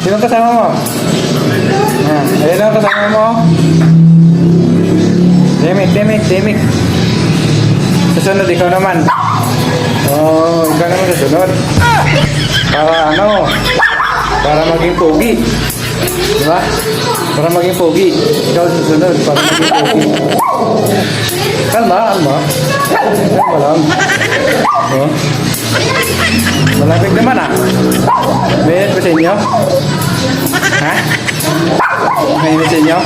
Sino kasama mo? Ayun ang kasama mo. Demik. Susunod, ikaw naman. Oh, ikaw naman susunod. Para ano? Para maging pogi. Diba? Para maging pogi. Ikaw susunod para maging pogi. Kalma. Kalma lang. Oh. Malapit naman ah. Mainit ba sa inyo? Ha? Mainit sa inyo?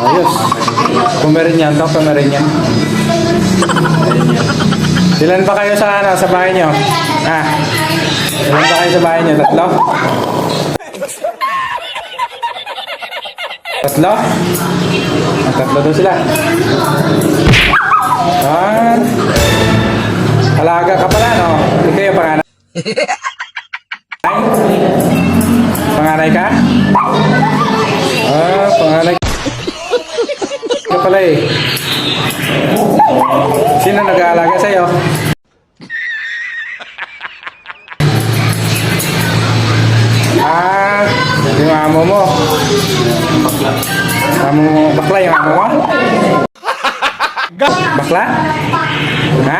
Ayos. Pumerin yan to, pumerin yan. Ilan ba kayo sa bahay nyo? Ha? Ilan ba kayo sa bahay nyo? Tatlo? Tatlo? Tatlo daw sila. Alaga ka pala, no? Ikaw yung panganay? Panganay ka? Panganay ka pala eh. Sino nag-aalaga sa'yo? Yung amo mo. Bakla yung amo mo? Bakla? Ha?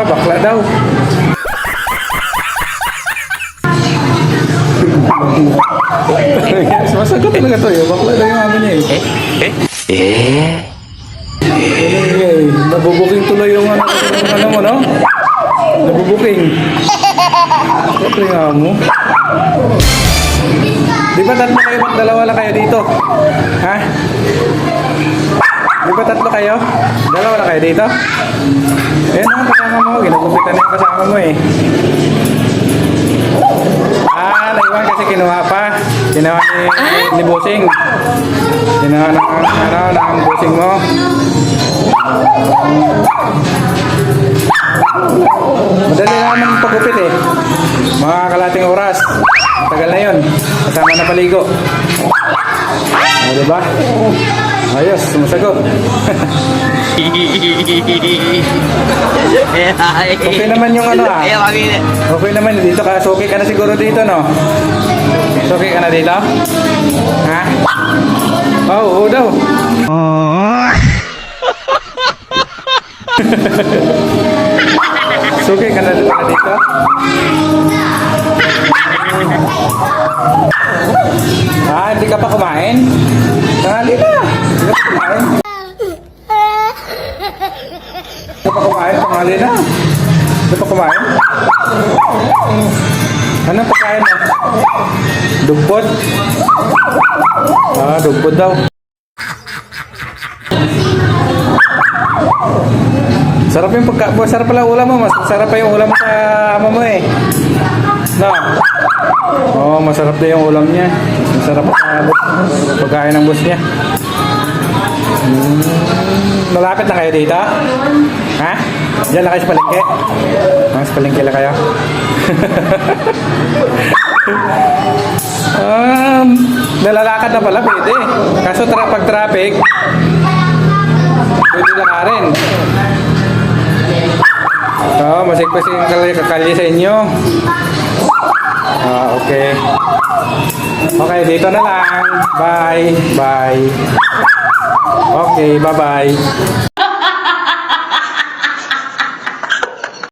Bakla daw. Masagot talaga to yun. Bakla daw yung amo niya eh. Nabubuking tuloy yung ano mo, no? Nabubuking. Bakla yung amo. Di ba tatlo kayo? Dalawa lang kayo dito? Ha? Di ba tatlo kayo? Dalawa lang kayo dito? Ayan ang kasama mo. Ginugupitan na yung kasama mo eh. Naiwan kasi kinuha pa. Kinuha ni Busing. Kinuha ng Busing mo. Madali naman pagupit eh. Mga kalating oras. Tagal na yun. Kasama na paligo. Diba? Ayos, sumasagot. Okay naman yung ano Okay naman dito ka. Suki ka na siguro dito, no? Suki ka na dito? Ha? Oo daw. Suki ka na dito? Hindi ka pa kumain? Tanghali na. Hindi ka pa kumain? Hindi ka pa kumain? Tanghali na. Hindi ka pa kumain? Anong pagkain mo? Dugpot? Dugpot daw. Sarap yung sarap pala ulam mo. Mas sarap pa yung ulam sa ama mo eh. No? Masarap na yung ulam niya. Masarap pagkain ng boss niya. Malapit na kayo dito? Ha? Diyan na kayo sa palengke? Sa palengke lang kayo? Nalalakad na pala, pwede. Kaso pag traffic, pwede na ka rin. Masigpas yung kakalye sa inyo. Okay. Okay, dito na lang. Bye. Okay, bye-bye.